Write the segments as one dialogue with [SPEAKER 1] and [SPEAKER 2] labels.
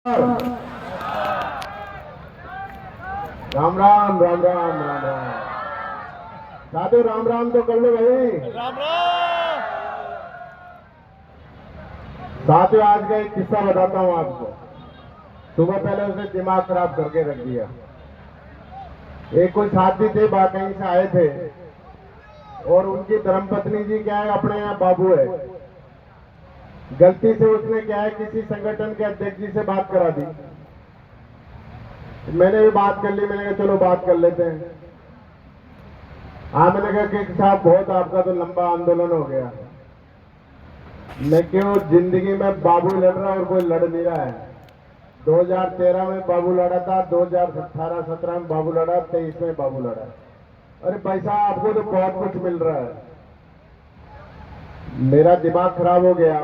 [SPEAKER 1] राम राम राम राम राम राम। साधु राम राम तो कर लो भाई।
[SPEAKER 2] राम राम।
[SPEAKER 1] साथियों, आज का एक किस्सा बताता हूं आपको। सुबह पहले उसने दिमाग खराब करके रख दिया। एक कोई साथी थे, कहीं से आए थे और उनकी धर्मपत्नी जी क्या है, अपने यहाँ बाबू है। गलती से उसने क्या है, किसी संगठन के अध्यक्ष जी से बात करा दी। मैंने भी बात कर ली। मैंने कहा चलो बात कर लेते हैं। हाँ, मैंने कहा कि साहब बहुत आपका तो लंबा आंदोलन हो गया। मैं क्यों, जिंदगी में बाबू लड़ रहा और कोई लड़ नहीं रहा है। 2013 में बाबू लड़ा था, 2018-17 में बाबू लड़ा, 23 में बाबू लड़ा। अरे भाई साहब, आपको तो बहुत कुछ मिल रहा है। मेरा दिमाग खराब हो गया।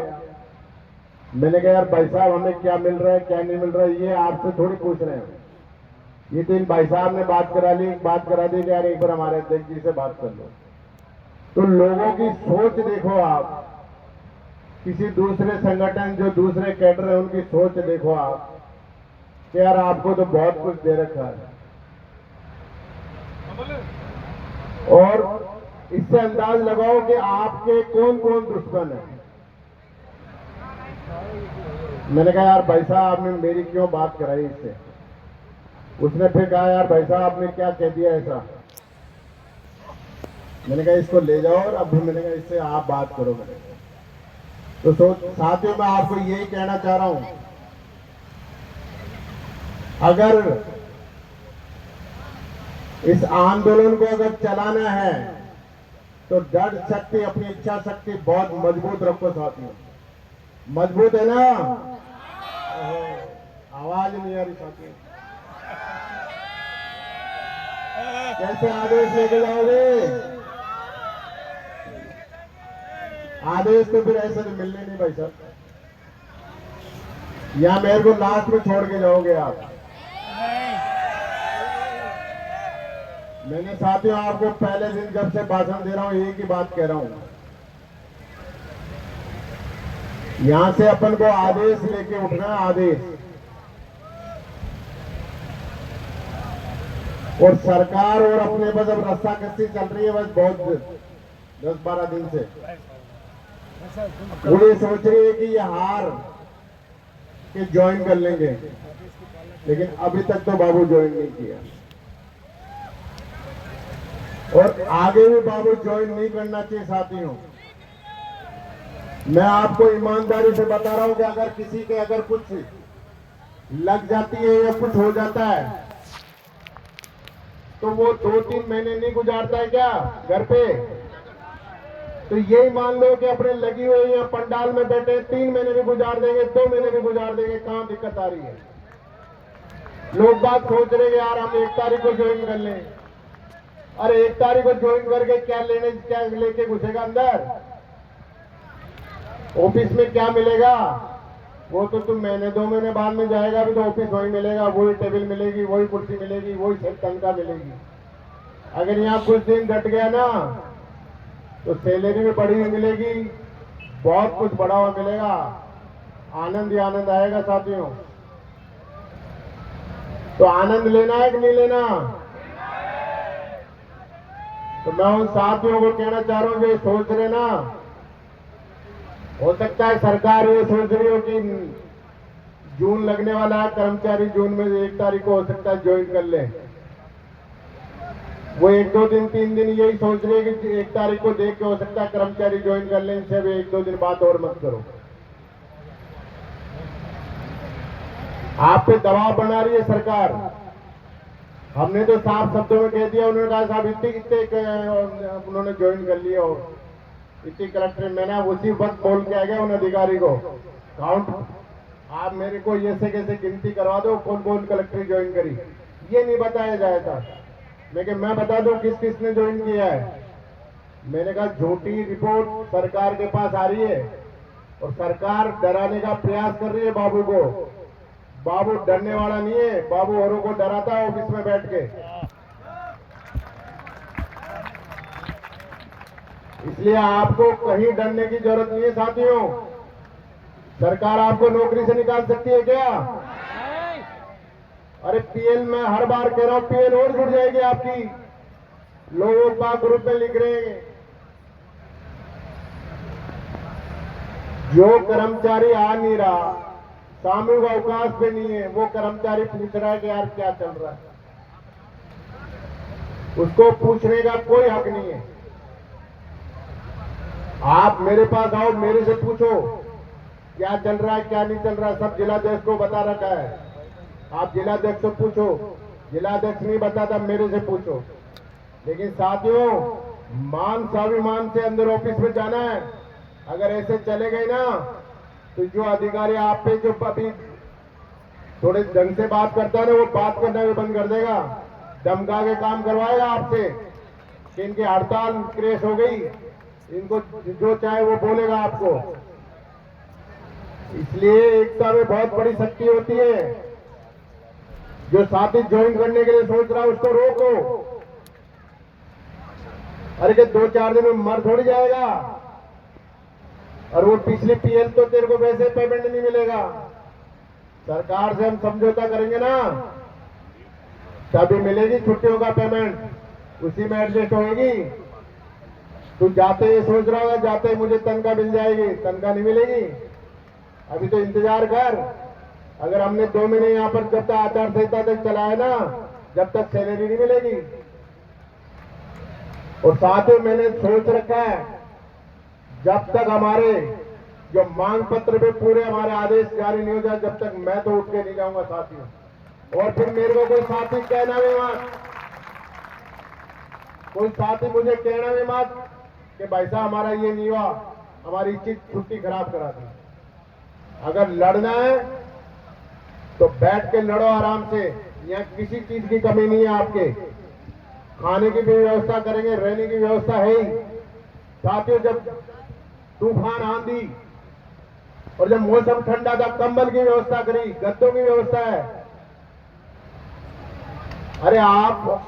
[SPEAKER 1] मैंने कहा यार भाई साहब, हमें क्या मिल रहा है क्या नहीं मिल रहा है ये आपसे थोड़ी पूछ रहे हैं। ये तो इन भाई साहब ने बात करा दी कि यार एक बार हमारे अध्यक्ष जी से बात कर लो। तो लोगों की सोच देखो आप। किसी दूसरे संगठन, जो दूसरे कैडर है, उनकी सोच देखो आप कि यार आपको तो बहुत कुछ दे रखा है। और इससे अंदाज लगाओ कि आपके कौन कौन दुश्मन है। मैंने कहा यार भाई साहब, आपने मेरी क्यों बात कराई इससे। उसने फिर कहा यार भाई साहब, आपने क्या कह दिया ऐसा। मैंने कहा इसको ले जाओ और अब मैंने कहा इससे आप बात करो। मैंने तो साथियों, मैं आपको यही कहना चाह रहा हूं, अगर इस आंदोलन को अगर चलाना है तो दृढ़ शक्ति, अपनी इच्छा शक्ति बहुत मजबूत रखो साथियों। मजबूत है ना? आवाज नहीं आ रही साथियों। कैसे आदेश लेके जाओगे? आदेश तो फिर ऐसे तो मिलने नहीं भाई साहब। या मेरे को लास्ट में छोड़ के जाओगे आप? मैंने साथियों आपको पहले दिन जब से भाषण दे रहा हूं एक ही बात कह रहा हूं, यहां से अपन को आदेश लेके उठना है, आदेश। और सरकार और अपने बस अब रस्सा कस्सी चल रही है, बस बहुत 10-12 दिन से वो ये सोच रही है कि ये हार के ज्वाइन कर लेंगे, लेकिन अभी तक तो बाबू ज्वाइन नहीं किया और आगे भी बाबू ज्वाइन नहीं करना चाहिए साथियों। मैं आपको ईमानदारी से बता रहा हूं कि अगर किसी के अगर कुछ लग जाती है या कुछ हो जाता है तो वो 2-3 महीने नहीं गुजारता है क्या घर पे। तो यही मान लो कि अपने लगी हुई या पंडाल में बैठे 3 महीने भी गुजार देंगे, 2 महीने भी गुजार देंगे, कहां दिक्कत आ रही है। लोग बात सोच रहे यार हम 1 तारीख को ज्वाइन कर लें। अरे 1 तारीख को ज्वाइन करके क्या लेके घुसेगा अंदर? ऑफिस में क्या मिलेगा? वो तो तुम महीने 2 महीने बाद में जाएगा, अभी तो ऑफिस वही मिलेगा, वही टेबल मिलेगी, वही कुर्सी मिलेगी, वही सब तनख्वाह मिलेगी। अगर यहाँ कुछ दिन घट गया ना तो सैलरी भी बढ़ी हुई मिलेगी, बहुत कुछ बढ़ा हुआ मिलेगा, आनंद ही आनंद आएगा साथियों। तो आनंद लेना है कि नहीं लेना? तो मैं उन साथियों को कहना चाह रहा हूं जो सोच रहे ना, हो सकता है सरकार ये सोच रही हो कि जून लगने वाला है, कर्मचारी जून में 1 तारीख को हो सकता है ज्वाइन कर ले। वो 1-2 दिन 3 दिन यही सोच रहे हैं कि 1 तारीख को देख के हो सकता है कर्मचारी ज्वाइन कर ले, इनसे भी 1-2 दिन बाद और मत करो। आप पे दबाव बना रही है सरकार। हमने तो साफ शब्दों में कह दिया, उन्होंने कहा साहब इतने उन्होंने ज्वाइन कर लिया और इतनी कलेक्टर, मैंने उसी वक्त बोल के आ गया उन अधिकारी को, काउंट आप मेरे को ये से कैसे गिनती करवा दो कौन कौन कलेक्टर ज्वाइन करी, ये नहीं बताया जाएगा। लेकिन मैं बता दूं किस किसने ज्वाइन किया है। मैंने कहा झूठी रिपोर्ट सरकार के पास आ रही है और सरकार डराने का प्रयास कर रही है बाबू को। बाबू डरने वाला नहीं है, बाबू औरों को डराता है ऑफिस में बैठ के। इसलिए आपको कहीं डरने की जरूरत नहीं है साथियों। सरकार आपको नौकरी से निकाल सकती है क्या? अरे पीएल में हर बार कह रहा हूं, पीएल और जुड़ जाएगी आपकी। लोगों का ग्रुप में लिख रहे हैं, जो कर्मचारी आ नहीं रहा, सामूहिक अवकाश पे नहीं है, वो कर्मचारी पूछ रहा है कि यार क्या चल रहा है। उसको पूछने का कोई हक नहीं है। आप मेरे पास आओ, मेरे से पूछो क्या चल रहा है क्या नहीं चल रहा है, सब जिलाध्यक्ष को बता रखा है। आप जिलाध्यक्ष से पूछो, जिलाध्यक्ष नहीं बताता मेरे से पूछो। लेकिन साथियों, मान स्वाभिमान से अंदर ऑफिस में जाना है। अगर ऐसे चले गए ना तो जो अधिकारी आप पे जो अभी थोड़े ढंग से बात करता है ना, वो बात करना भी बंद कर देगा, धमका के काम करवाएगा आपसे कि इनकी हड़ताल क्रेश हो गई, इनको जो चाहे वो बोलेगा आपको। इसलिए एकता में बहुत बड़ी शक्ति होती है। जो साथी ज्वाइन करने के लिए सोच रहा है उसको रोको। अरे कि 2-4 दिन में मर थोड़ी जाएगा, और वो पिछली पीएल तो तेरे को वैसे पेमेंट नहीं मिलेगा। सरकार से हम समझौता करेंगे ना तभी मिलेगी छुट्टियों का पेमेंट, उसी में एडजस्ट होगी। तू जाते ही सोच रहा होगा जाते ही मुझे तनख्वाह मिल जाएगी, तनख्वाह नहीं मिलेगी। अभी तो इंतजार कर। अगर हमने 2 महीने यहां पर जब तक आचार संहिता तक चलाया ना, जब तक सैलरी नहीं मिलेगी। और साथ ही मैंने सोच रखा है, जब तक हमारे जो मांग पत्र पे पूरे हमारे आदेश जारी नहीं हो जाए, जब तक मैं तो उठ के नहीं जाऊंगा साथियों। और फिर मेरे को कोई साथी कहना भी मत, कोई साथी मुझे कहना भी मत कि भाई साहब हमारा ये नहीं हुआ, हमारी छुट्टी खराब करा दी। अगर लड़ना है तो बैठ के लड़ो आराम से। यहाँ किसी चीज की कमी नहीं है आपके। खाने की भी व्यवस्था करेंगे, रहने की व्यवस्था है ही। साथियों, जब तूफान आंधी और जब मौसम ठंडा था, कंबल की व्यवस्था करी, गद्दों की व्यवस्था है। अरे आप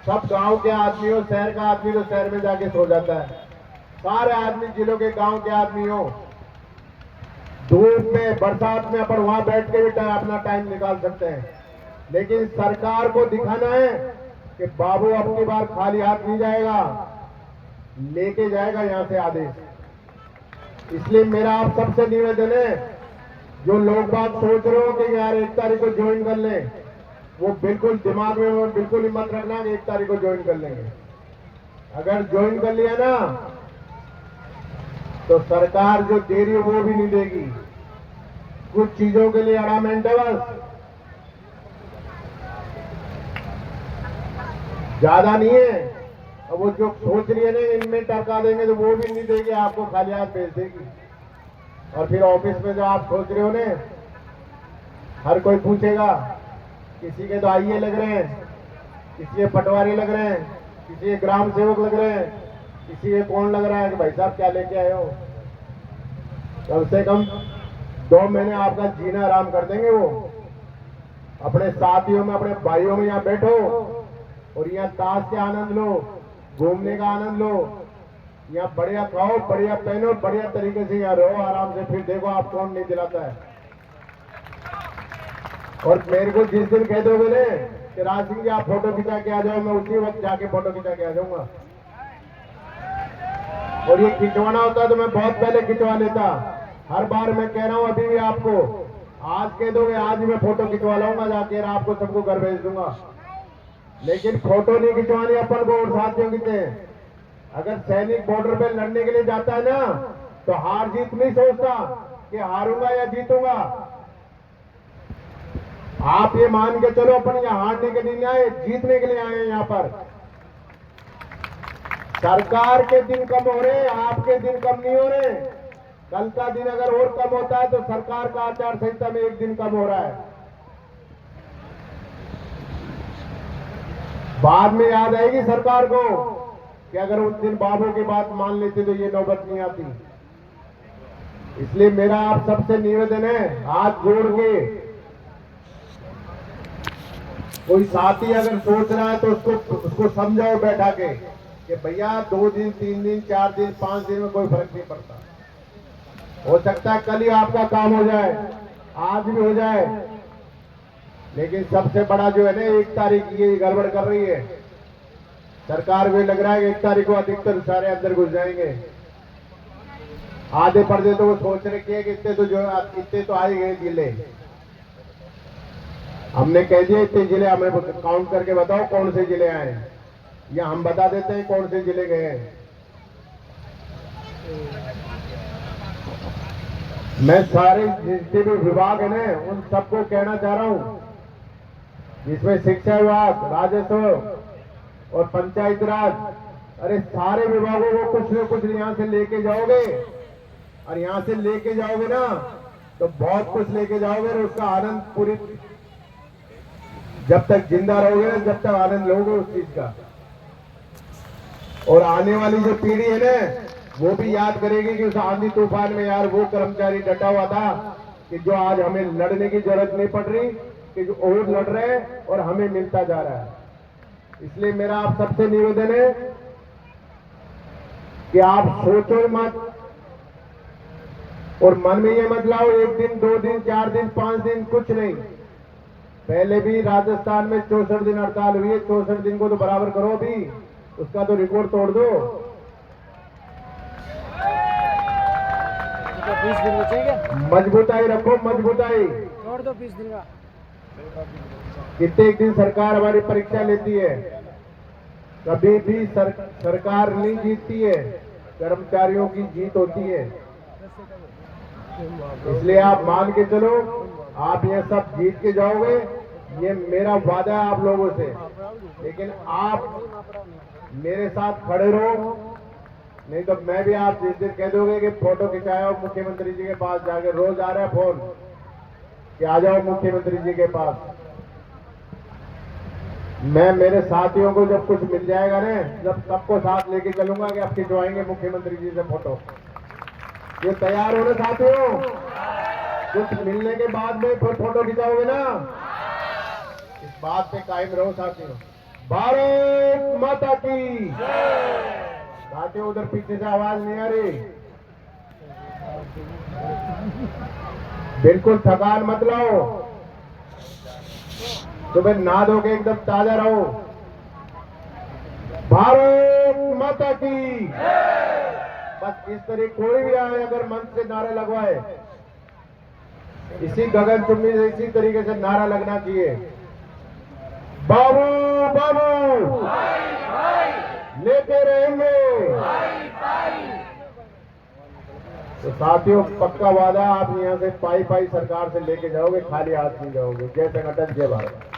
[SPEAKER 1] सब गांव के आदमी हो, शहर का आदमी तो शहर में जाके सो जाता है। सारे आदमी जिलों के गांव के आदमी हो, धूप में बरसात में अपन वहां बैठ के भी अपना टाइम निकाल सकते हैं। लेकिन सरकार को दिखाना है कि बाबू अब की बार खाली हाथ नहीं जाएगा, लेके जाएगा यहां से आदेश। इसलिए मेरा आप सबसे निवेदन है, जो लोग बात सोच रहे हो कि यार 1 तारीख को ज्वाइन कर लें, वो बिल्कुल दिमाग में बिल्कुल हिम्मत रखना कि 1 तारीख को ज्वाइन कर लेंगे। अगर ज्वाइन कर लिया ना तो सरकार जो दे रही है वो भी नहीं देगी। कुछ चीजों के लिए अड़ामेंट है, बस ज्यादा नहीं है। अब वो जो सोच रही है ना इनमें टरका देंगे तो वो भी नहीं देगी, आपको खाली हाथ भेज देगी। और फिर ऑफिस में जो आप सोच रहे हो ना, हर कोई पूछेगा, किसी के तो आईए लग रहे हैं, किसी के पटवारी लग रहे हैं, किसी के ग्राम सेवक लग रहे हैं, किसी के कौन लग रहा है कि भाई साहब क्या लेके आए हो। कम से कम 2 महीने आपका जीना आराम कर देंगे वो। अपने साथियों में, अपने भाइयों में यहाँ बैठो और यहाँ ताश के आनंद लो, घूमने का आनंद लो, यहाँ बढ़िया खाओ, बढ़िया पहनो, बढ़िया तरीके से यहाँ रहो आराम से। फिर देखो आप कौन नहीं दिलाता है। और मेरे को जिस दिन कह दोगे ना कि राज सिंह जी आप फोटो खिंचा के आ जाओ, मैं उसी वक्त जाके फोटो खिंचा के आ जाऊंगा। और ये खिंचवाना होता तो मैं बहुत पहले खिंचवा लेता। हर बार मैं कह रहा हूं अभी भी आपको, आज कह दोगे आज ही मैं फोटो खिंचवा लाऊंगा जाके, आपको सबको घर भेज दूंगा। लेकिन फोटो नहीं खिंचवानी अपन को और साथियों की। अगर सैनिक बॉर्डर पे लड़ने के लिए जाता है ना तो हार जीत नहीं सोचता कि हारूंगा या जीतूंगा। आप ये मान के चलो अपन यहाँ हारने के लिए नहीं आए, जीतने के लिए आए हैं यहाँ पर। सरकार के दिन कम हो रहे, आपके दिन कम नहीं हो रहे। कल का दिन अगर और कम होता है तो सरकार का आचार संहिता में 1 दिन कम हो रहा है। बाद में याद आएगी सरकार को कि अगर उस दिन बाबू की बात मान लेती तो ये नौबत नहीं आती। इसलिए मेरा आप सबसे निवेदन है, हाथ जोड़ के, कोई साथी अगर सोच रहा है तो उसको समझाओ बैठा के कि भैया 2 दिन 3 दिन 4 दिन 5 दिन में कोई फर्क नहीं पड़ता। हो सकता है कल ही आपका काम हो जाए, आज भी हो जाए, लेकिन सबसे बड़ा जो है ना 1 तारीख ये गड़बड़ कर रही है सरकार। भी लग रहा है कि 1 तारीख को अधिकतर सारे अंदर घुस जाएंगे। आधे पर्दे तो वो सोच रखे हैं कि इतने तो आए गए जिले। हमने कह दिया इतने जिले हमें काउंट करके बताओ कौन से जिले आए, या हम बता देते हैं कौन से जिले गए हैं। मैं सारे जितने भी विभाग है ना उन सबको कहना चाह रहा हूं, जिसमें शिक्षा विभाग, राजस्व और पंचायत राज, अरे सारे विभागों को कुछ न कुछ यहां से लेके जाओगे, और यहां से लेके जाओगे ना तो बहुत कुछ लेके जाओगे, और उसका आनंद पूरी जब तक जिंदा रहोगे ना जब तक आनंद लोगे उस चीज का। और आने वाली जो पीढ़ी है ना वो भी याद करेगी कि उस आंधी तूफान में यार वो कर्मचारी डटा हुआ था कि जो आज हमें लड़ने की जरूरत नहीं पड़ रही, कि जो और लड़ रहे हैं और हमें मिलता जा रहा है। इसलिए मेरा आप सबसे निवेदन है कि आप सोचो मत और मन में ये मत लाओ 1 दिन 2 दिन 4 दिन 5 दिन, कुछ नहीं। पहले भी राजस्थान में 64 दिन हड़ताल हुई है, 64 दिन को तो बराबर करो, भी उसका तो रिकॉर्ड तोड़ दो।
[SPEAKER 2] 20 दिन में चाहिए,
[SPEAKER 1] मजबूताई रखो, मजबूताई
[SPEAKER 2] छोड़ दो 20 दिन का।
[SPEAKER 1] कितने दिन सरकार हमारी परीक्षा लेती है, कभी भी सरकार नहीं जीतती है, कर्मचारियों की जीत होती है। इसलिए आप मान के चलो आप ये सब जीत के जाओगे, ये मेरा वादा है आप लोगों से। लेकिन आप मेरे साथ खड़े रहो, नहीं तो मैं भी आप जिस दिन कह दोगे कि फोटो खिंचाया हो मुख्यमंत्री जी के पास जाके, रोज आ रहा है फोन कि आ जाओ मुख्यमंत्री जी के पास, मैं मेरे साथियों को जब कुछ मिल जाएगा ना, जब सबको साथ लेके चलूंगा कि अब खिंचवाएंगे मुख्यमंत्री जी से फोटो। ये तैयार हो ना साथियों? कुछ मिलने के बाद में फिर फोटो खिंचाओगे ना, इस बात पे कायम रहो साथियों। भारत माता की साथियों, उधर पीछे से आवाज नहीं आ रही, बिल्कुल थकान मत लाओ, सुबह नहा धो के एकदम ताजा रहो। भारत माता की, बस इस तरह कोई भी आए अगर मन से नारा लगवाए, इसी गगन चुम्बी से इसी तरीके से नारा लगना चाहिए, बाबू बाबू लेते रहेंगे। तो साथियों पक्का वादा, आप यहां से पाई पाई सरकार से लेके जाओगे, खाली हाथ नहीं जाओगे। जय संगठन, जय भारत।